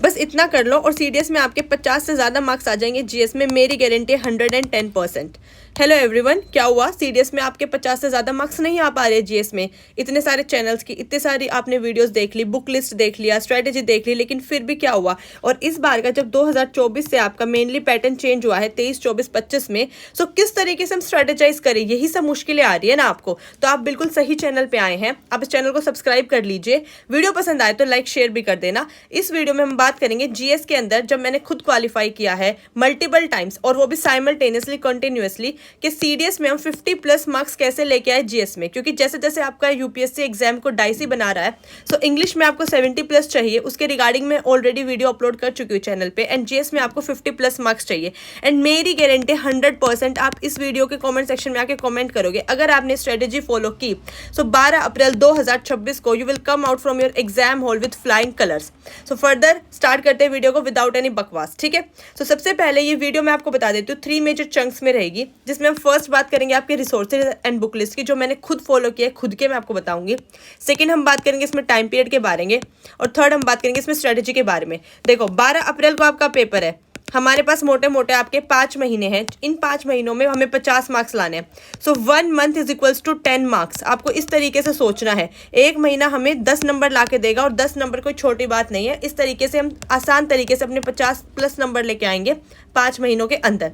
बस इतना कर लो और सीडीएस में आपके 50 से ज़्यादा मार्क्स आ जाएंगे। जीएस में मेरी गारंटी 110%। हेलो एवरीवन, क्या हुआ? सीडीएस में आपके 50 से ज़्यादा मार्क्स नहीं आ पा रहे जीएस में? इतने सारे चैनल्स की, इतने सारी आपने वीडियोस देख ली, बुक लिस्ट देख लिया, स्ट्रेटेजी देख ली, लेकिन फिर भी क्या हुआ? और इस बार का जब 2024 से आपका मेनली पैटर्न चेंज हुआ है 23, 24, 25 में, सो किस तरीके से हम स्ट्रेटेजाइज करें, यही सब मुश्किलें आ रही है ना आपको। तो आप बिल्कुल सही चैनल पे आए हैं। आप इस चैनल को सब्सक्राइब कर लीजिए। वीडियो पसंद आए तो लाइक शेयर भी कर देना। इस वीडियो में हम बात करेंगे जीएस के अंदर, जब मैंने खुद क्वालिफाई किया है मल्टीपल टाइम्स और वो भी साइमल्टेनियसली, कंटिन्यूअसली, कि सीडीएस में हम 50+ मार्क्स कैसे लेके आए जीएस में। क्योंकि जैसे जैसे आपका यूपीएससी एग्जाम को डाइसी बना रहा है, सो इंग्लिश में आपको 70+ चाहिए, उसके रिगार्डिंग मैं ऑलरेडी वीडियो अपलोड कर चुकी हूँ चैनल पे। एंड जीएस में आपको 50+ मार्क्स चाहिए। एंड मेरी गारंटी 100% आप इस वीडियो के कमेंट सेक्शन में आके कमेंट करोगे अगर आपने स्ट्रेटेजी फॉलो की। सो 12 अप्रैल 2026 को you will come out from your exam hall with flying colours. So further start करते हैं वीडियो को विदाउट एनी बकवास, ठीक है। सो सबसे पहले ये वीडियो मैं आपको बता देती हूँ 3 मेजर चंक्स में रहेगी, जिसमें हम फर्स्ट बात करेंगे आपके रिसोर्सेज एंड बुक लिस्ट की, जो मैंने खुद फॉलो किया है, खुद के मैं आपको बताऊंगी। सेकंड हम बात करेंगे इसमें टाइम पीरियड के बारे में, और थर्ड हम बात करेंगे इसमें स्ट्रेटेजी के बारे में। देखो 12 अप्रैल को आपका पेपर है, हमारे पास मोटे मोटे आपके 5 महीने हैं। इन 5 महीनों में हमें 50 मार्क्स लाने हैं। So 1 month is equals to 10 marks. आपको इस तरीके से सोचना है, एक महीना हमें 10 नंबर ला के देगा, और 10 नंबर कोई छोटी बात नहीं है। इस तरीके से हम आसान तरीके से अपने 50+ नंबर लेके आएंगे 5 महीनों के अंदर।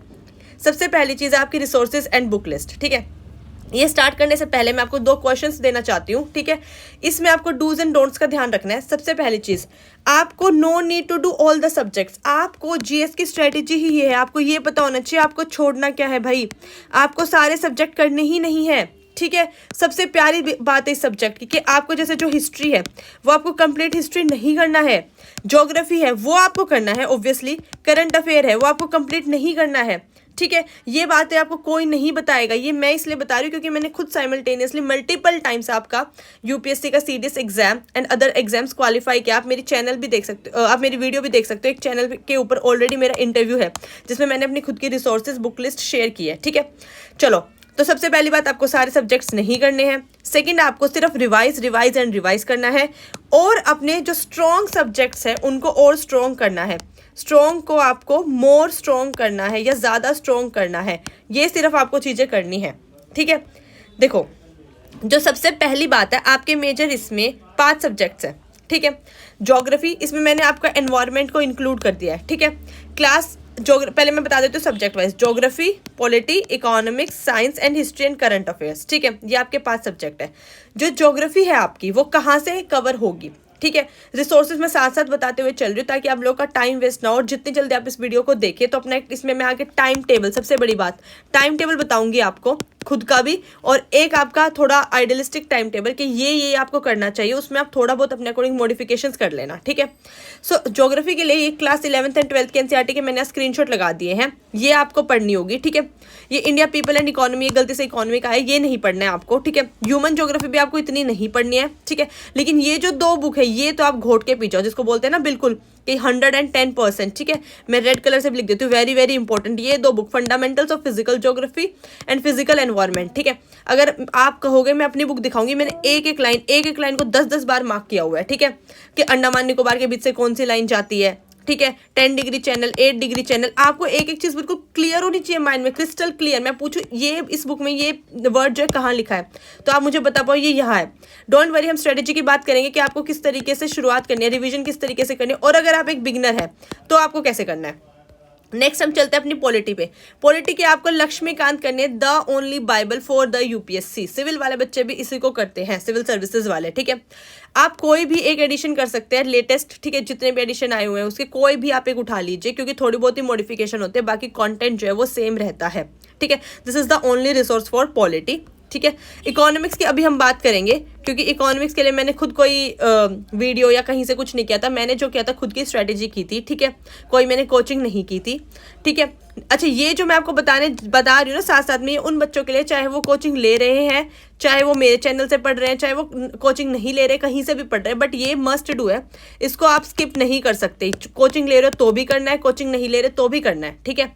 सबसे पहली चीज़ है आपकी रिसोर्सेज एंड बुक लिस्ट, ठीक है। ये स्टार्ट करने से पहले मैं आपको 2 क्वेश्चंस देना चाहती हूँ, ठीक है। इसमें आपको डूज एंड डोंट्स का ध्यान रखना है। सबसे पहली चीज़, आपको no need to do all the subjects. आपको जीएस की स्ट्रेटेजी ही ये है, आपको ये पता होना चाहिए आपको छोड़ना क्या है भाई। आपको सारे सब्जेक्ट करने ही नहीं है, ठीक है। सबसे प्यारी बात है इस सब्जेक्ट की कि आपको जैसे जो हिस्ट्री है वो आपको कंप्लीट हिस्ट्री नहीं करना है, ज्योग्राफी है वो आपको करना है ऑब्वियसली, करंट अफेयर है वो आपको कंप्लीट नहीं करना है, ठीक है। ये बातें आपको कोई नहीं बताएगा, ये मैं इसलिए बता रही हूँ क्योंकि मैंने खुद साइमल्टेनियसली मल्टीपल टाइम्स आपका यूपीएससी का CDS exam and other exams qualify किया। आप मेरी चैनल भी देख सकते हो, आप मेरी वीडियो भी देख सकते हो। एक चैनल के ऊपर ऑलरेडी मेरा इंटरव्यू है जिसमें मैंने अपनी खुद की रिसोर्सेज बुक लिस्ट शेयर की है, ठीक है। चलो, तो सबसे पहली बात, आपको सारे सब्जेक्ट्स नहीं करने हैं। सेकंड, आपको सिर्फ रिवाइज करना है, और अपने जो स्ट्रॉन्ग सब्जेक्ट्स हैं उनको और स्ट्रॉन्ग करना है। स्ट्रॉन्ग को आपको मोर स्ट्रॉन्ग करना है या ज़्यादा स्ट्रॉन्ग करना है, ये सिर्फ आपको चीज़ें करनी है, ठीक है। देखो, जो सबसे पहली बात है, आपके मेजर इसमें 5 सब्जेक्ट्स हैं, ठीक है। ज्योग्राफी, इसमें मैंने आपका एनवायरनमेंट को इंक्लूड कर दिया है, ठीक है। क्लास पहले मैं बता देती हूँ subject wise, geography, polity, economics, science and history and current affairs, ठीक है। ये आपके 5 सब्जेक्ट है। जो ज्योग्राफी है आपकी वो कहाँ से कवर होगी, ठीक है। रिसोर्सेज में साथ साथ बताते हुए चल रही हूँ ताकि आप लोगों का टाइम वेस्ट ना हो, और जितनी जल्दी आप इस वीडियो को देखें। तो अपना इसमें मैं आगे टाइम टेबल, सबसे बड़ी बात, टाइम टेबल बताऊंगी आपको खुद का भी, और एक आपका थोड़ा आइडियलिस्टिक टाइम टेबल कि ये आपको करना चाहिए, उसमें आप थोड़ा बहुत अपने अकॉर्डिंग मॉडिफिकेशंस कर लेना, ठीक है। सो ज्योग्राफी के लिए ये क्लास 11th एंड 12th के एनसीईआरटी के मैंने स्क्रीनशॉट लगा दिए हैं, ये आपको पढ़नी होगी, ठीक है। ये इंडिया पीपल एंड इकोनॉमी, गलती से इकोनॉमी का है, ये नहीं पढ़ना है आपको, ठीक है। ह्यूमन ज्योग्राफी भी आपको इतनी नहीं पढ़नी है, ठीक है। लेकिन ये जो 2 बुक है ये तो आप घोट के पी जाओ, जिसको बोलते हैं ना बिल्कुल कि 110%, ठीक है। मैं रेड कलर से भी लिख देती हूँ, वेरी वेरी इंपॉर्टेंट। ये 2 book, fundamentals of physical geography and physical environment, ठीक है। अगर आप कहोगे मैं अपनी बुक दिखाऊंगी, मैंने एक एक लाइन को 10-10 बार मार्क किया हुआ है, ठीक है, कि अंडमान निकोबार के बीच से कौन सी लाइन जाती है, ठीक है। 10 डिग्री चैनल, 8 डिग्री चैनल, आपको एक एक चीज़ बिल्कुल क्लियर होनी चाहिए माइंड में, क्रिस्टल क्लियर। मैं पूछूं ये इस बुक में ये वर्ड जो है कहाँ लिखा है, तो आप मुझे बता पाओ ये यहाँ है। डोंट वरी, हम स्ट्रेटेजी की बात करेंगे कि आपको किस तरीके से शुरुआत करनी है, रिवीजन किस तरीके से करनी है, और अगर आप एक बिगिनर है तो आपको कैसे करना है। नेक्स्ट हम चलते हैं अपनी पॉलिटी पे। पॉलिटी की आपको लक्ष्मीकांत करनी है, the only bible for the UPSC. Civil वाले बच्चे भी इसी को करते हैं, सिविल सर्विसेज वाले, ठीक है। आप कोई भी एक एडिशन कर सकते हैं, लेटेस्ट, ठीक है। जितने भी एडिशन आए हुए हैं उसके कोई भी आप एक उठा लीजिए, क्योंकि थोड़ी बहुत ही मॉडिफिकेशन होते हैं, बाकी कंटेंट जो है वो सेम रहता है, ठीक है। This is the only resource for polity, ठीक है। इकोनॉमिक्स की अभी हम बात करेंगे, क्योंकि इकोनॉमिक्स के लिए मैंने खुद कोई वीडियो या कहीं से कुछ नहीं किया था, मैंने जो किया था खुद की स्ट्रेटेजी की थी, ठीक है। कोई मैंने कोचिंग नहीं की थी, ठीक है। अच्छा, ये जो मैं आपको बता रही हूँ ना, साथ साथ में ये उन बच्चों के लिए, चाहे वो कोचिंग ले रहे हैं, चाहे वो मेरे चैनल से पढ़ रहे हैं, चाहे वो कोचिंग नहीं ले रहे, कहीं से भी पढ़ रहे हैं, बट ये मस्ट डू है, इसको आप स्किप नहीं कर सकते। कोचिंग ले रहे हो तो भी करना है, कोचिंग नहीं ले रहे तो भी करना है, ठीक है।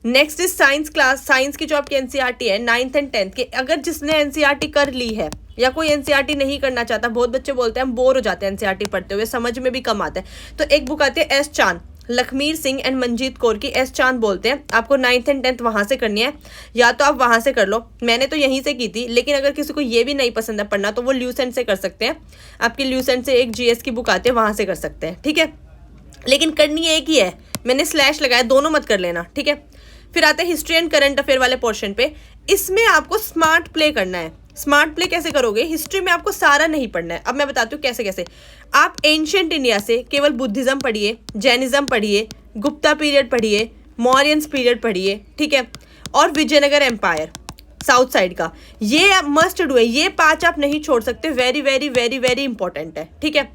Next is science class, science की जो आपकी एनसीईआरटी है 9th एंड 10th के, अगर जिसने एनसीईआरटी कर ली है या कोई एनसीईआरटी नहीं करना चाहता, बहुत बच्चे बोलते हैं हम बोर हो जाते हैं एनसीईआरटी पढ़ते हुए, समझ में भी कम आता है, तो एक बुक आती है एस चांद, लखमीर सिंह एंड मंजीत कौर की, एस चांद बोलते हैं। आपको 9th एंड 10th वहां से करनी है, या तो आप वहां से कर लो, मैंने तो यहीं से की थी, लेकिन अगर किसी को ये भी नहीं पसंद है पढ़ना तो वो ल्यूसेंट से कर सकते हैं। आपकी ल्यूसेंट से एक जीएस की बुक आती है, वहां से कर सकते हैं, ठीक है। लेकिन करनी एक ही है, मैंने स्लैश लगाया, दोनों मत कर लेना, ठीक है। फिर आते हैं हिस्ट्री एंड करंट अफेयर वाले पोर्शन पे, इसमें आपको स्मार्ट प्ले करना है। स्मार्ट प्ले कैसे करोगे, हिस्ट्री में आपको सारा नहीं पढ़ना है, अब मैं बताती हूँ कैसे कैसे। आप एंशियंट इंडिया से केवल बुद्धिज्म पढ़िए, जैनिज्म पढ़िए, गुप्ता पीरियड पढ़िए, मौर्यंस पीरियड पढ़िए, ठीक है, और विजयनगर एम्पायर साउथ साइड का, ये मस्ट डू है, ये 5 आप नहीं छोड़ सकते, very very very very important है, ठीक है।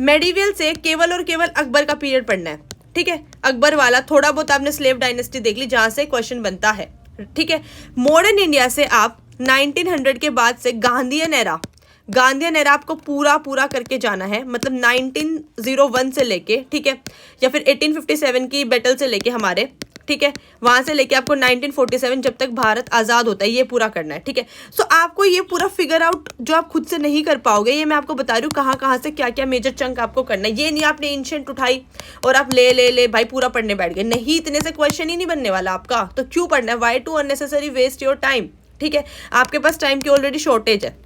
मेडिवल से केवल और केवल अकबर का पीरियड पढ़ना है, ठीक है, अकबर वाला, थोड़ा बहुत आपने स्लेव डायनेस्टी देख ली जहां से क्वेश्चन बनता है, ठीक है। मॉडर्न इंडिया से आप 1900 के बाद से गांधीयन एरा आपको पूरा करके जाना है, मतलब 1901 से लेके, ठीक है, या फिर 1857 की बैटल से लेके हमारे, ठीक है, वहां से लेके आपको 1947 जब तक भारत आजाद होता है, ये पूरा करना है, ठीक है। सो आपको ये पूरा फिगर आउट जो आप खुद से नहीं कर पाओगे, ये मैं आपको बता रही हूँ कहाँ से क्या क्या मेजर चंक आपको करना है। ये नहीं आपने एंशिएंट उठाई और आप ले भाई पूरा पढ़ने बैठ गए, नहीं, इतने से क्वेश्चन ही नहीं बनने वाला आपका, तो क्यों पढ़ना है, why to unnecessary waste your time, ठीक है। आपके पास टाइम की ऑलरेडी शॉर्टेज है,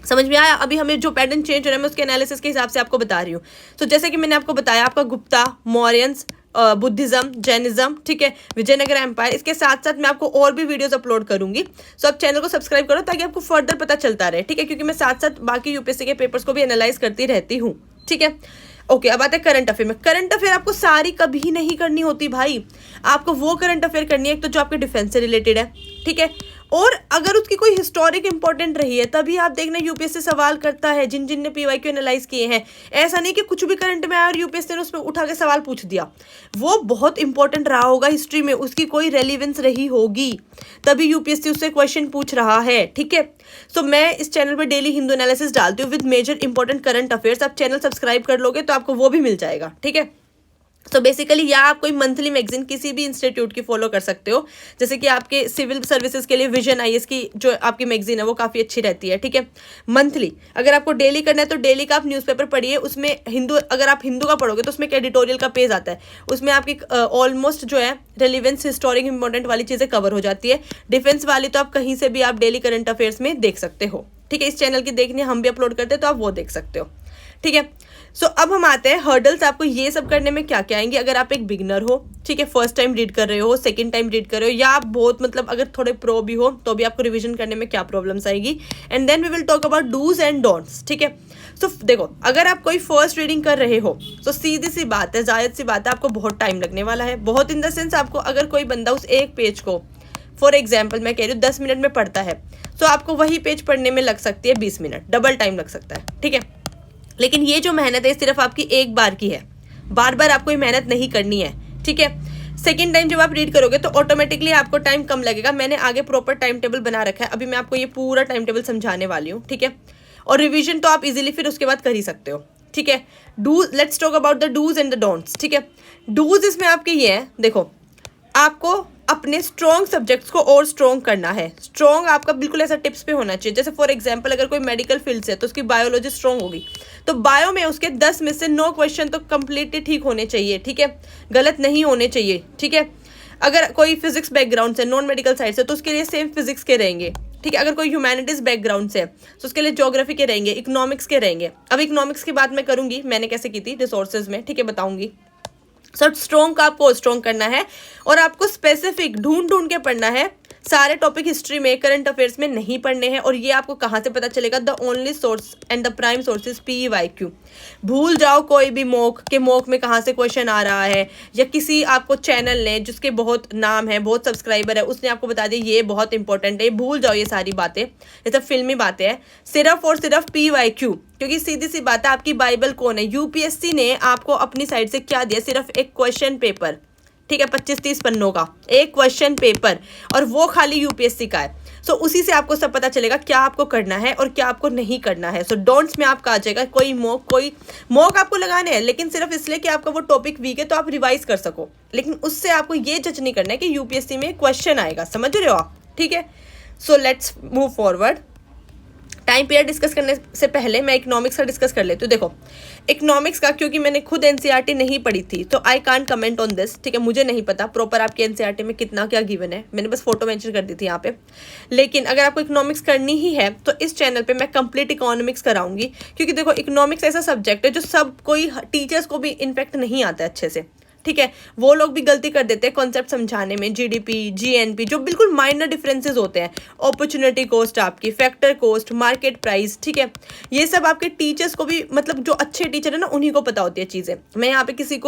समझ में आया। अभी हमें जो पैटर्न चेंज हो रहा है मैं उसके एनालिसिस के हिसाब से आपको बता रही हूँ। तो जैसे कि मैंने आपको बताया, आपका गुप्ता, मौर्यंस, बुद्धिज्म, जैनिज्म, ठीक है, विजयनगर एम्पायर, इसके साथ साथ मैं आपको और भी वीडियोस अपलोड करूंगी। सो आप चैनल को सब्सक्राइब करो ताकि आपको फर्दर पता चलता रहे, ठीक है, क्योंकि मैं साथ साथ बाकी यूपीएससी के पेपर्स को भी एनालाइज करती रहती हूँ, ठीक है। ओके, अब आते हैं करंट अफेयर में। करंट अफेयर आपको सारी कभी नहीं करनी होती भाई, आपको वो करंट अफेयर करनी है एक तो जो आपके डिफेंस से रिलेटेड है, ठीक है, और अगर उसकी कोई हिस्टोरिक इंपॉर्टेंट रही है तभी आप देखना यूपीएससी सवाल करता है, जिन जिन ने पीवाईक्यू एनालाइज किए हैं। ऐसा नहीं कि कुछ भी करंट में आया और यूपीएससी ने उसमें उठा के सवाल पूछ दिया, वो बहुत इंपॉर्टेंट रहा होगा हिस्ट्री में, उसकी कोई रेलिवेंस रही होगी तभी यूपीएससी उससे क्वेश्चन पूछ रहा है, ठीक है। सो मैं इस चैनल पर डेली हिंदू एनालिसिस डालती हूँ with major important current affairs, आप चैनल सब्सक्राइब कर लोगे तो आपको वो भी मिल जाएगा, ठीक है। तो बेसिकली या आप कोई मंथली मैगजीन किसी भी इंस्टीट्यूट की फॉलो कर सकते हो, जैसे कि आपके सिविल सर्विसेज के लिए विजन आईएएस की जो आपकी मैगजीन है वो काफ़ी अच्छी रहती है, ठीक है, मंथली। अगर आपको डेली करना है तो डेली का आप न्यूज़पेपर पढ़िए, उसमें हिंदू, अगर आप हिंदू का पढ़ोगे तो उसमें एडिटोरियल का पेज आता है, उसमें आपकी ऑलमोस्ट जो है रेलिवेंस, हिस्टोरिक इंपॉर्टेंट वाली चीज़ें कवर हो जाती है। डिफेंस वाली तो आप कहीं से भी आप डेली करंट अफेयर्स में देख सकते हो, ठीक है। इस चैनल की देखनी हम भी अपलोड करते हैं तो आप वो देख सकते हो, ठीक है। सो अब हम आते हैं हर्डल्स, आपको ये सब करने में क्या क्या आएंगे। अगर आप एक बिगनर हो, ठीक है, फर्स्ट टाइम रीड कर रहे हो, सेकंड टाइम रीड कर रहे हो, या आप बहुत मतलब अगर थोड़े प्रो भी हो तो भी आपको रिवीजन करने में क्या प्रॉब्लम्स आएगी, and then we will talk about dos and don'ts, ठीक है। सो देखो, अगर आप कोई फर्स्ट रीडिंग कर रहे हो तो सीधी सी बात है, जायज़ सी बात है, आपको बहुत टाइम लगने वाला है, बहुत इन द सेंस आपको, अगर कोई बंदा उस एक पेज को फॉर एग्जाम्पल मैं कह रही हूँ 10 मिनट में पढ़ता है, तो आपको वही पेज पढ़ने में लग सकती है 20 मिनट, डबल टाइम लग सकता है, ठीक है। लेकिन ये जो मेहनत है सिर्फ आपकी एक बार की है, बार बार आपको ये मेहनत नहीं करनी है, ठीक है। सेकेंड टाइम जब आप रीड करोगे तो ऑटोमेटिकली आपको टाइम कम लगेगा। मैंने आगे प्रॉपर टाइम टेबल बना रखा है, अभी मैं आपको ये पूरा टाइम टेबल समझाने वाली हूँ, ठीक है। और रिवीजन तो आप इजीली फिर उसके बाद कर ही सकते हो, ठीक है। Dos, let's talk about the dos and the don'ts, ठीक है। डूज इसमें आपके ये है, देखो, आपको अपने स्ट्रॉन्ग सब्जेक्ट्स को और स्ट्रॉन्ग करना है। स्ट्रॉन्ग आपका बिल्कुल ऐसा टिप्स पे होना चाहिए, जैसे फॉर एग्जांपल अगर कोई मेडिकल फील्ड से है तो उसकी बायोलॉजी स्ट्रॉन्ग होगी, तो बायो में उसके 10 में से 9 क्वेश्चन तो कंप्लीटली ठीक होने चाहिए, ठीक है, गलत नहीं होने चाहिए, ठीक है। अगर कोई फिजिक्स बैकग्राउंड से, नॉन मेडिकल साइड से, तो उसके लिए सेम फिजिक्स के रहेंगे, ठीक है। अगर कोई ह्यूमैनिटीज बैकग्राउंड से तो उसके लिए ज्योग्राफी के रहेंगे, इकोनॉमिक्स के रहेंगे। अब इकोनॉमिक्स की बात मैं करूंगी, मैंने कैसे की थी रिसोर्सेज में, ठीक है, बताऊंगी। सो स्ट्रॉन्ग का आपको स्ट्रॉन्ग करना है और आपको स्पेसिफिक ढूंढ के पढ़ना है। सारे टॉपिक हिस्ट्री में, करंट अफेयर्स में नहीं पढ़ने हैं। और ये आपको कहाँ से पता चलेगा, the only source and the prime source is PYQ। भूल जाओ कोई भी मॉक के, मॉक में कहाँ से क्वेश्चन आ रहा है, या किसी आपको चैनल ने जिसके बहुत नाम है, बहुत सब्सक्राइबर है, उसने आपको बता दिया ये बहुत इंपॉर्टेंट है, भूल जाओ ये सारी बातें, ये सब फिल्मी बातें हैं। सिर्फ और सिर्फ PYQ, क्योंकि सीधी सी बात है, आपकी बाइबल कौन है, यूपीएससी ने आपको अपनी साइड से क्या दिया, सिर्फ एक क्वेश्चन पेपर, ठीक है, 25-30 पन्नों का एक क्वेश्चन पेपर, और वो खाली यूपीएससी का है। सो उसी से आपको सब पता चलेगा क्या आपको करना है और क्या आपको नहीं करना है। सो डोंट्स में आपका आ जाएगा कोई मॉक आपको लगाने हैं, लेकिन सिर्फ इसलिए कि आपका वो टॉपिक वीक है तो आप रिवाइज कर सको, लेकिन उससे आपको ये जज नहीं करना है कि यूपीएससी में क्वेश्चन आएगा, समझ रहे हो आप, ठीक है। So let's move forward. Time period discuss करने से पहले मैं इकोनॉमिक्स का डिस्कस कर लेती हूँ। देखो इकोनॉमिक्स का, क्योंकि मैंने खुद एनसीईआरटी नहीं पढ़ी थी तो I can't comment on this, ठीक है। मुझे नहीं पता प्रॉपर आपके एनसीईआरटी में कितना क्या गिवन है, मैंने बस फोटो मेंशन कर दी थी यहाँ पे। लेकिन अगर आपको इकोनॉमिक्स करनी ही है तो इस चैनल पे मैं कंप्लीट इकोनॉमिक्स कराऊंगी, क्योंकि देखो इकोनॉमिक्स ऐसा सब्जेक्ट है जो सब कोई टीचर्स को भी इनफैक्ट नहीं आता है अच्छे से, ठीक है। वो लोग भी गलती कर देते हैं कॉन्सेप्ट समझाने में, जीडीपी, जीएनपी, जो बिल्कुल माइनर डिफरेंसेस होते हैं, अपॉर्चुनिटी कॉस्ट आपकी, फैक्टर कॉस्ट, मार्केट प्राइस, ठीक है। ये सब आपके टीचर्स को भी, मतलब जो अच्छे टीचर है ना उन्हीं को पता होती है चीज़ें। मैं यहाँ पे किसी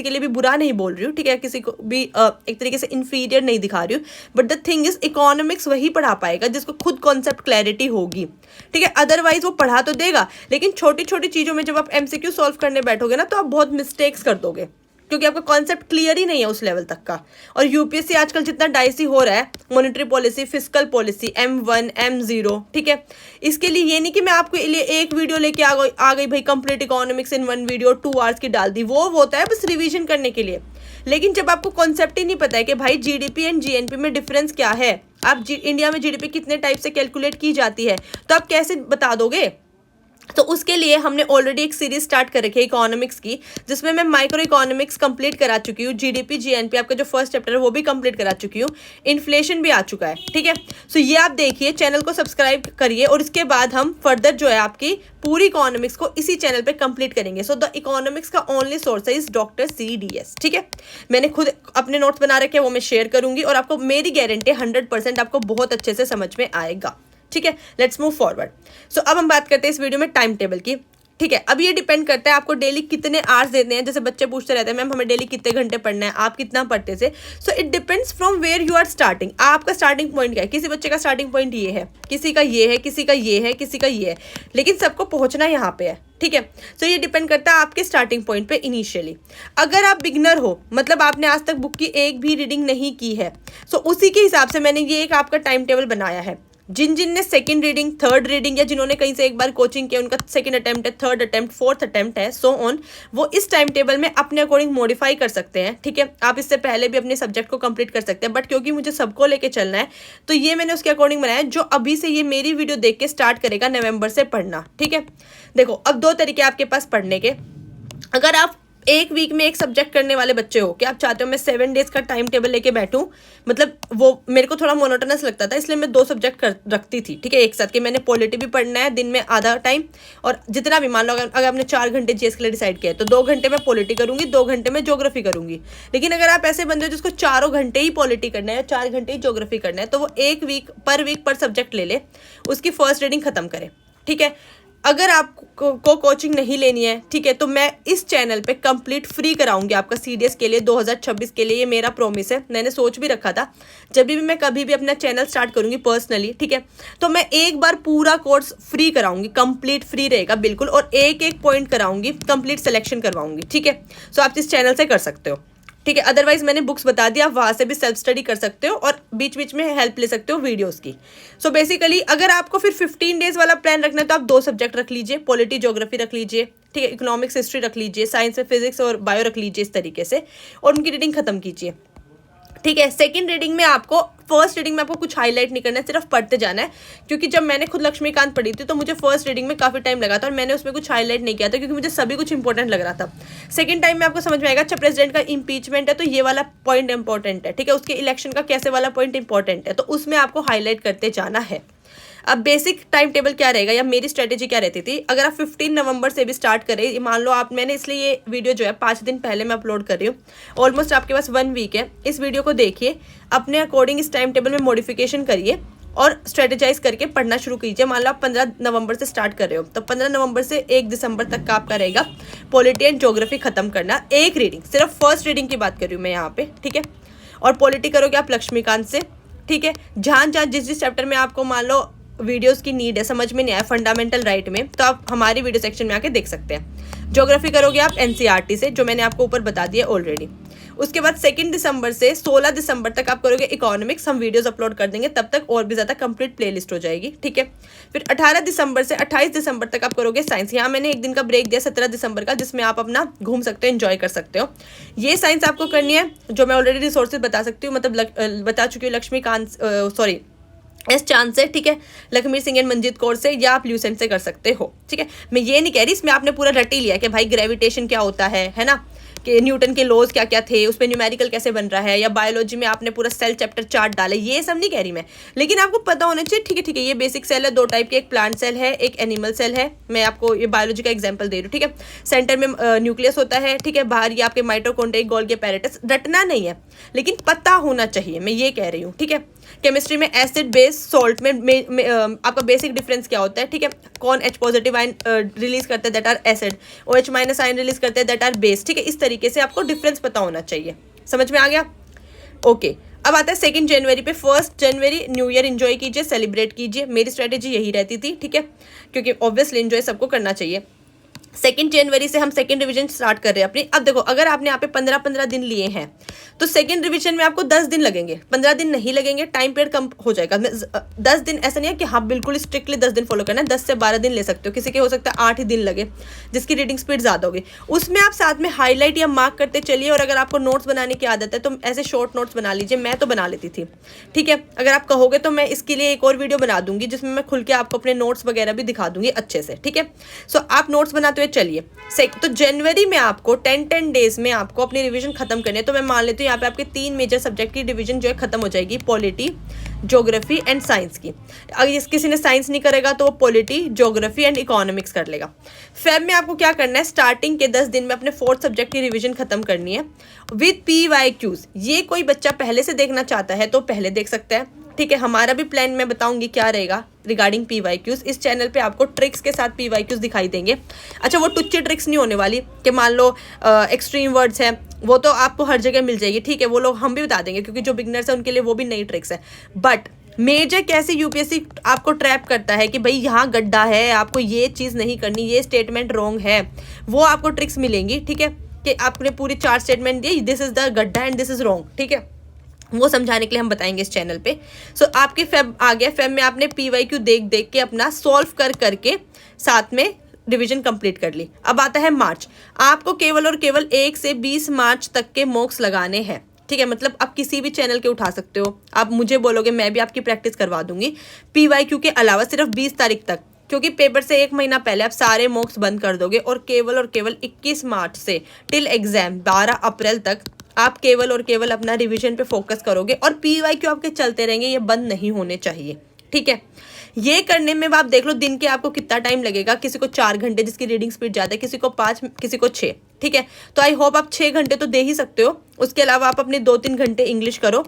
के लिए भी बुरा नहीं बोल रही हूँ, ठीक है, किसी को भी एक तरीके से इन्फीरियर नहीं दिखा रही हूँ, but the thing is economics वही पढ़ा पाएगा जिसको खुद कॉन्सेप्ट क्लैरिटी होगी, ठीक है। अदरवाइज वो पढ़ा तो देगा, लेकिन छोटी छोटी चीज़ों में जब आप एमसीक्यू सॉल्व करने बैठोगे ना तो आप बहुत मिस्टेक्स कर दोगे, क्योंकि आपका कॉन्सेप्ट क्लियर ही नहीं है उस लेवल तक का। और यूपीएससी आजकल जितना डाइसी हो रहा है, monetary policy, fiscal policy, M1, M0, ठीक है। इसके लिए ये नहीं कि मैं आपके लिए एक वीडियो लेके आ गई भाई कंप्लीट इकोनॉमिक्स इन 1 वीडियो 2 आवर्स की डाल दी, वो होता है बस रिवीजन करने के लिए। लेकिन जब आपको कॉन्सेप्ट ही नहीं पता है कि भाई जीडीपी एंड जीएनपी में डिफरेंस क्या है, आप इंडिया में जीडीपी कितने टाइप से कैलकुलेट की जाती है, तो आप कैसे बता दोगे। तो उसके लिए हमने ऑलरेडी एक सीरीज स्टार्ट कर रखी है इकोनॉमिक्स की, जिसमें मैं माइक्रो इकोनॉमिक्स कंप्लीट करा चुकी हूँ, जीडीपी जीएनपी आपका जो फर्स्ट चैप्टर है वो भी कंप्लीट करा चुकी हूँ, इन्फ्लेशन भी आ चुका है, ठीक है। सो ये आप देखिए, चैनल को सब्सक्राइब करिए और इसके बाद हम फर्दर जो है आपकी पूरी इकोनॉमिक्स को इसी चैनल पे कंप्लीट करेंगे। सो द इकोनॉमिक्स का ओनली सोर्स है इज डॉक्टर CDS, ठीक है। मैंने खुद अपने नोट्स बना रखे हैं, वो मैं शेयर करूंगी और आपको मेरी गारंटी 100% आपको बहुत अच्छे से समझ में आएगा, ठीक है। Let's move forward. सो अब हम बात करते हैं इस वीडियो में टाइम टेबल की, ठीक है। अब ये डिपेंड करता है आपको डेली कितने आवर्स देने हैं। जैसे बच्चे पूछते रहते हैं मैम हमें डेली कितने घंटे पढ़ना है, आप कितना पढ़ते थे। So it depends from where you are starting. आपका स्टार्टिंग पॉइंट क्या है, किसी बच्चे का स्टार्टिंग पॉइंट ये है, किसी का ये है, किसी का ये है, किसी का ये है, लेकिन सबको पहुंचना यहाँ पे है, ठीक है। सो ये डिपेंड करता है आपके स्टार्टिंग पॉइंट पे इनिशियली। अगर आप बिगनर हो, मतलब आपने आज तक बुक की एक भी रीडिंग नहीं की है, सो उसी के हिसाब से मैंने ये एक आपका टाइम टेबल बनाया है। जिन ने सेकंड रीडिंग, थर्ड रीडिंग, या जिन्होंने कहीं से एक बार कोचिंग किया, उनका सेकंड अटेम्प्ट है, थर्ड अटेम्प्ट, फोर्थ अटेम्प्ट है, सो ऑन, वो इस टाइम टेबल में अपने अकॉर्डिंग मॉडिफाई कर सकते हैं, ठीक है। आप इससे पहले भी अपने सब्जेक्ट को कंप्लीट कर सकते हैं, बट क्योंकि मुझे सबको लेके चलना है तो ये मैंने उसके अकॉर्डिंग बनाया, जो अभी से ये मेरी वीडियो देख के स्टार्ट करेगा नवंबर से पढ़ना, ठीक है। देखो अब 2 तरीके आपके पास पढ़ने के। अगर आप एक वीक में एक सब्जेक्ट करने वाले बच्चे हो कि आप चाहते हो मैं 7 डेज का टाइम टेबल लेके बैठूं, मतलब वो मेरे को थोड़ा मोनोटोनस लगता था, इसलिए मैं 2 सब्जेक्ट रखती थी, ठीक है, एक साथ। कि मैंने पॉलिटी भी पढ़ना है दिन में आधा टाइम, और जितना भी मान लो अगर आपने 4 घंटे जीएस के लिए डिसाइड किया है तो 2 घंटे में पॉलिटी करूंगी, 2 घंटे में ज्योग्राफी करूंगी। लेकिन अगर आप ऐसे बंदे हो जिसको 4 घंटे ही पॉलिटी करना है, 4 घंटे ही ज्योग्राफी करना है, तो वो एक वीक पर सब्जेक्ट ले ले, उसकी फर्स्ट रीडिंग खत्म करे, ठीक है। अगर आपको कोचिंग नहीं लेनी है, ठीक है, तो मैं इस चैनल पे कंप्लीट फ्री कराऊंगी आपका CDS के लिए 2026 के लिए, ये मेरा प्रॉमिस है। मैंने सोच भी रखा था जब भी मैं कभी भी अपना चैनल स्टार्ट करूंगी पर्सनली, ठीक है, तो मैं एक बार पूरा कोर्स फ्री कराऊंगी, कंप्लीट फ्री रहेगा बिल्कुल, और एक पॉइंट कराऊंगी, कंप्लीट सिलेक्शन करवाऊंगी, ठीक है। सो आप इस चैनल से कर सकते हो, ठीक है। अदरवाइज मैंने बुक्स बता दिया, वहाँ से भी सेल्फ स्टडी कर सकते हो और बीच बीच में हेल्प ले सकते हो वीडियोस की। सो बेसिकली अगर आपको फिर 15 डेज वाला प्लान रखना है तो आप 2 सब्जेक्ट रख लीजिए, पॉलिटी ज्योग्राफी रख लीजिए, ठीक है, इकोनॉमिक्स हिस्ट्री रख लीजिए, साइंस में फिजिक्स और बायो रख लीजिए, इस तरीके से, और उनकी रीडिंग खत्म कीजिए, ठीक है। सेकंड रीडिंग में आपको, फर्स्ट रीडिंग में आपको कुछ हाईलाइट नहीं करना है, सिर्फ पढ़ते जाना है। क्योंकि जब मैंने खुद लक्ष्मीकांत पढ़ी थी तो मुझे फर्स्ट रीडिंग में काफी टाइम लगा था और मैंने उसमें कुछ हाईलाइट नहीं किया था, क्योंकि मुझे सभी कुछ इंपॉर्टेंट लग रहा था। सेकंड टाइम में आपको समझ में आएगा, अच्छा प्रेसिडेंट का इंपीचमेंट है तो ये वाला पॉइंट इंपॉर्टेंट है, ठीक है, उसके इलेक्शन का कैसे वाला पॉइंट इंपॉर्टेंट है, तो उसमें आपको हाईलाइट करते जाना है। अब बेसिक टाइम टेबल क्या रहेगा, या मेरी स्ट्रेटेजी क्या रहती थी, अगर आप 15 नवंबर से भी स्टार्ट करें, मान लो आप, मैंने इसलिए ये वीडियो जो है 5 दिन पहले मैं अपलोड कर रही हूँ, ऑलमोस्ट आपके पास 1 वीक है, इस वीडियो को देखिए, अपने अकॉर्डिंग इस टाइम टेबल में मॉडिफिकेशन करिए और स्ट्रेटेजाइज करके पढ़ना शुरू कीजिए। मान लो आप 15 नवंबर से स्टार्ट कर रहे हो, तो 15 नवंबर से 1 दिसंबर तक का आपका रहेगा पॉलिटी एंड ज्योग्राफी खत्म करना, एक रीडिंग, सिर्फ फर्स्ट रीडिंग की बात कर रही हूँ मैं यहाँ पे, ठीक है। और पॉलिटी करोगे आप लक्ष्मीकांत से, ठीक है। जहाँ जिस चैप्टर में आपको मान लो वीडियोस की नीड है, समझ में नहीं आया फंडामेंटल राइट में, तो आप हमारी वीडियो सेक्शन में आके देख सकते हैं। ज्योग्राफी करोगे आप NCERT से, जो मैंने आपको ऊपर बता दिया ऑलरेडी। उसके बाद 2 दिसंबर से 16 दिसंबर तक आप करोगे इकोनॉमिक्स, हम वीडियोस अपलोड कर देंगे, तब तक और भी ज़्यादा कंप्लीट प्लेलिस्ट हो जाएगी, ठीक है। फिर 18 दिसंबर से 28 दिसंबर तक आप करोगे साइंस। यहाँ मैंने एक दिन का ब्रेक दिया 17 दिसंबर का, जिसमें आप अपना घूम सकते हो, एंजॉय कर सकते हो। ये साइंस आपको करनी है, जो मैं ऑलरेडी रिसोर्सेज बता सकती हूँ, मतलब बता चुकी हूँ, लक्ष्मीकांत सॉरी एस चांद से, ठीक है, लखमीर सिंह एंड मंजीत कौर से, या आप ल्यूसेंट से कर सकते हो, ठीक है। मैं ये नहीं कह रही इसमें आपने पूरा रट ही लिया कि भाई ग्रेविटेशन क्या होता है ना, कि न्यूटन के लॉज क्या क्या थे, उस पर न्यूमेरिकल कैसे बन रहा है, या बायोलॉजी में आपने पूरा सेल चैप्टर चार्ट डाले, ये सब नहीं कह रही मैं, लेकिन आपको पता होना चाहिए, ठीक है, ये बेसिक सेल है, 2 टाइप के, एक प्लांट सेल है, एक एनिमल सेल है। मैं आपको ये बायोलॉजी का एग्जांपल दे रही हूँ, ठीक है। सेंटर में न्यूक्लियस होता है, ठीक है, बाहर ये आपके माइटोकॉन्ड्रिया, गोल्गी एपेरेटस, रटना नहीं है, लेकिन पता होना चाहिए, मैं ये कह रही हूँ, ठीक है। केमिस्ट्री में एसिड बेस सॉल्ट में आपका बेसिक डिफरेंस क्या होता है, ठीक है। कौन H पॉजिटिव आयन रिलीज करते हैं, that are acid, OH minus ion release करते हैं, दैट आर बेस, ठीक है। इस तरीके से आपको डिफरेंस पता होना चाहिए, समझ में आ गया? ओके, अब आता है 2 जनवरी पे। 1 जनवरी न्यू ईयर एंजॉय कीजिए, सेलिब्रेट कीजिए, मेरी स्ट्रेटेजी यही रहती थी, ठीक है, क्योंकि ऑब्वियसली एंजॉय सबको करना चाहिए। 2 जनवरी से हम सेकंड रिवीजन स्टार्ट कर रहे हैं अपनी। अब देखो, अगर आपने यहाँ पे 15-15 दिन लिए हैं तो सेकंड रिवीजन में आपको 10 दिन लगेंगे, 15 दिन नहीं लगेंगे, टाइम पीरियड कम हो जाएगा। 10 दिन ऐसा नहीं है कि हाँ बिल्कुल स्ट्रिक्टली 10 दिन फॉलो करना है, 10 से 12 दिन ले सकते हो, किसी के हो सकता है 8 ही दिन लगे, जिसकी रीडिंग स्पीड ज़्यादा होगी। उसमें आप साथ में हाईलाइट या मार्क करते चलिए, और अगर आपको नोट्स बनाने की आदत है तो ऐसे शॉर्ट नोट्स बना लीजिए, मैं तो बना लेती थी, ठीक है। अगर आप कहोगे तो मैं इसके लिए एक और वीडियो बना दूंगी, जिसमें मैं खुल के आपको अपने नोट्स वगैरह भी दिखा दूंगी अच्छे से, ठीक है। सो आप नोट्स बनाते हुए चलिए। तो जनवरी में आपको 10 डेज में आपको अपनी रिवीजन खत्म करनी है। तो मैं मान लेती हूँ यहाँ पे आपके 3 मेजर सब्जेक्ट की डिवीजन जो है खत्म हो जाएगी, पॉलिटी, ज्योग्राफी एंड साइंस की। अगर किसी ने साइंस नहीं करेगा तो वो पॉलिटी, ज्योग्राफी एंड इकोनॉमिक्स कर लेगा। फेब में आपको क्या करना है, स्टार्टिंग के 10 दिन में अपने 4th सब्जेक्ट की रिवीजन खत्म करनी है विद PYQs। ये कोई बच्चा पहले से देखना चाहता है तो पहले देख सकता है, ठीक है। हमारा भी प्लान मैं बताऊंगी क्या रहेगा रिगार्डिंग PYQs। इस चैनल पे आपको ट्रिक्स के साथ PYQs दिखाई देंगे। अच्छा, वो टुच्ची ट्रिक्स नहीं होने वाली कि मान लो एक्सट्रीम वर्ड्स हैं, वो तो आपको हर जगह मिल जाएगी, ठीक है, वो लोग हम भी बता देंगे, क्योंकि जो बिगनर्स हैं उनके लिए वो भी नई ट्रिक्स है। बट मेजर कैसे UPSC आपको ट्रैप करता है कि भाई यहाँ गड्ढा है, आपको ये चीज़ नहीं करनी, ये स्टेटमेंट रॉन्ग है, वो आपको ट्रिक्स मिलेंगी, ठीक है, कि आपने पूरी 4 स्टेटमेंट दिए, दिस इज द गड्ढा एंड दिस इज रॉन्ग, ठीक है, वो समझाने के लिए हम बताएंगे इस चैनल पे। सो आपके फेब आ गया, फेब में आपने PYQ देख देख के अपना सॉल्व करके साथ में रिवीजन कंप्लीट कर ली। अब आता है मार्च। आपको केवल और केवल 1 से 20 मार्च तक के मॉक्स लगाने हैं, ठीक है। मतलब आप किसी भी चैनल के उठा सकते हो, आप मुझे बोलोगे मैं भी आपकी प्रैक्टिस करवा दूंगी। PYQ के अलावा सिर्फ 20 तारीख तक, क्योंकि पेपर से 1 महीना पहले आप सारे मॉक्स बंद कर दोगे, और केवल 21 मार्च से टिल एग्जाम 12 अप्रैल तक आप केवल और केवल अपना रिवीजन पे फोकस करोगे, और PYQ आपके चलते रहेंगे, ये बंद नहीं होने चाहिए, ठीक है। ये करने में आप देख लो दिन के आपको कितना टाइम लगेगा, किसी को 4 घंटे जिसकी रीडिंग स्पीड ज़्यादा है, किसी को 5, किसी को 6, ठीक है। तो आई होप आप 6 घंटे तो दे ही सकते हो। उसके अलावा आप अपने 2-3 घंटे इंग्लिश करो,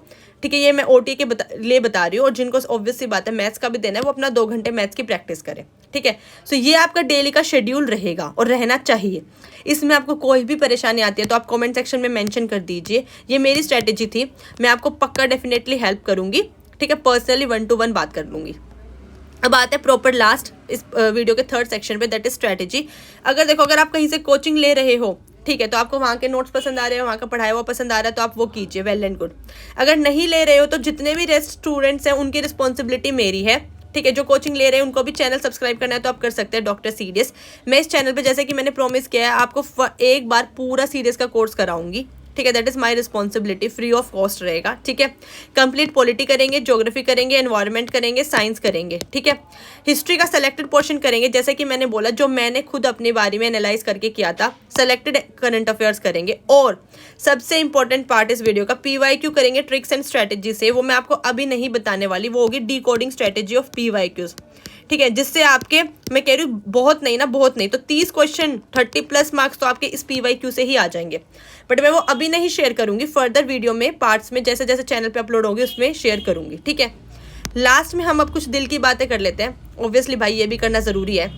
ठीक है। ये मैं OT के लिए बता रही हूँ, और जिनको ऑब्वियस सी बात है मैथ्स का भी देना है, वो अपना 2 घंटे मैथ्स की प्रैक्टिस करें, ठीक है। सो ये आपका डेली का शेड्यूल रहेगा और रहना चाहिए। इसमें आपको कोई भी परेशानी आती है तो आप कमेंट सेक्शन में मेंशन कर दीजिए। ये मेरी स्ट्रैटेजी थी, मैं आपको पक्का डेफिनेटली हेल्प करूँगी, ठीक है, पर्सनली 1 to 1 बात कर लूँगी। अब आते हैं प्रॉपर लास्ट इस वीडियो के 3rd सेक्शन पे, दैट इज स्ट्रैटेजी। अगर देखो, अगर आप कहीं से कोचिंग ले रहे हो, ठीक है, तो आपको वहाँ के नोट्स पसंद आ रहे हैं, वहाँ का पढ़ाया हुआ पसंद आ रहा है, तो आप वो कीजिए, वेल एंड गुड। अगर नहीं ले रहे हो तो जितने भी रेस्ट स्टूडेंट्स हैं उनकी रिस्पॉन्सिबिलिटी मेरी है, ठीक है। जो कोचिंग ले रहे हैं उनको भी चैनल सब्सक्राइब करना है तो आप कर सकते हैं, डॉक्टर सीडीएस। मैं इस चैनल पे जैसे कि मैंने प्रॉमिस किया है आपको एक बार पूरा सीडीएस का कोर्स कराऊंगी, ठीक है। That is my responsibility, free of cost रहेगा, ठीक है। कंप्लीट पॉलिटी करेंगे, ज्योग्राफी करेंगे, एनवायरनमेंट करेंगे, साइंस करेंगे, ठीक है। हिस्ट्री का सेलेक्टेड पोर्शन करेंगे, जैसे कि मैंने बोला, जो मैंने खुद अपने बारे में एनालाइज करके किया था। सेलेक्टेड करंट अफेयर्स करेंगे, और सबसे इंपॉर्टेंट पार्ट इस वीडियो का PYQ करेंगे ट्रिक्स एंड स्ट्रैटेजी से। वो मैं आपको अभी नहीं बताने वाली, वो होगी डिकोडिंग स्ट्रैटेजी ऑफ PYQs, ठीक है। जिससे आपके, मैं कह रही हूँ बहुत नहीं ना, बहुत नहीं तो 30 क्वेश्चन 30+ मार्क्स तो आपके इस PYQ से ही आ जाएंगे। बट मैं वो अभी नहीं शेयर करूंगी, फर्दर वीडियो में पार्ट्स में जैसे जैसे चैनल पे अपलोड होगी उसमें शेयर करूंगी, ठीक है। लास्ट में हम अब कुछ दिल की बातें कर लेते हैं। ऑब्वियसली भाई ये भी करना ज़रूरी है।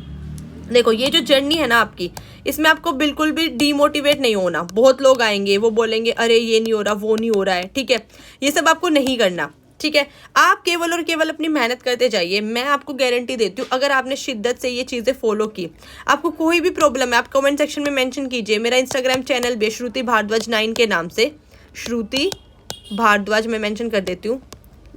देखो, ये जो जर्नी है ना आपकी, इसमें आपको बिल्कुल भी डीमोटिवेट नहीं होना। बहुत लोग आएंगे, वो बोलेंगे अरे ये नहीं हो रहा, वो नहीं हो रहा है, ठीक है। ये सब आपको नहीं करना, ठीक है। आप केवल और केवल अपनी मेहनत करते जाइए। मैं आपको गारंटी देती हूँ, अगर आपने शिद्दत से ये चीज़ें फॉलो की, आपको कोई भी प्रॉब्लम है आप कमेंट सेक्शन में मेंशन कीजिए। मेरा इंस्टाग्राम चैनल भी श्रुति भारद्वाज 9 के नाम से, श्रुति भारद्वाज मैं मेंशन कर देती हूँ,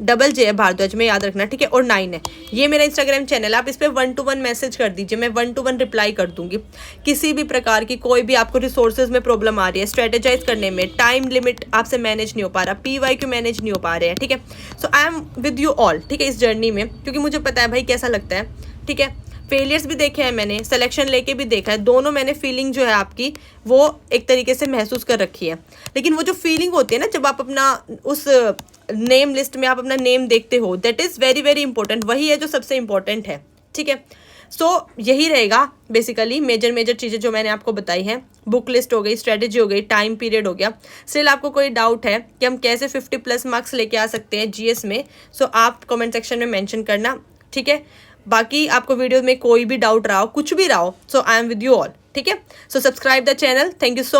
डबल जे है भारद्वाज में, याद रखना, ठीक है। और 9 है, ये मेरा इंस्टाग्राम चैनल है। आप इस पर 1-to-1 मैसेज कर दीजिए, मैं 1-to-1 रिप्लाई कर दूंगी। किसी भी प्रकार की कोई भी आपको रिसोर्सेज में प्रॉब्लम आ रही है, स्ट्रेटेजाइज करने में, टाइम लिमिट आपसे मैनेज नहीं हो पा रहा, PYQ मैनेज नहीं हो पा रहे हैं, ठीक है। So I am with you all, ठीक है, इस जर्नी में, क्योंकि मुझे पता है भाई कैसा लगता है, ठीक है। फेलियर्स भी देखे हैं मैंने, सिलेक्शन लेके भी देखा है, दोनों मैंने फीलिंग जो है आपकी वो एक तरीके से महसूस कर रखी है। लेकिन वो जो फीलिंग होती है ना, जब आप अपना उस नेम लिस्ट में आप अपना नेम देखते हो, that is very very important, वही है जो सबसे इंपॉर्टेंट है, ठीक है। सो यही रहेगा बेसिकली मेजर चीज़ें जो मैंने आपको बताई हैं। बुक लिस्ट हो गई, स्ट्रेटेजी हो गई, टाइम पीरियड हो गया। स्टिल आपको कोई डाउट है कि हम कैसे 50+ मार्क्स लेके आ सकते हैं GS में, सो आप कमेंट सेक्शन में मेंशन करना, ठीक है। बाकी आपको वीडियो में कोई भी डाउट रहा हो, कुछ भी रहा हो, so I am with you all, ठीक है। So subscribe the channel, thank you so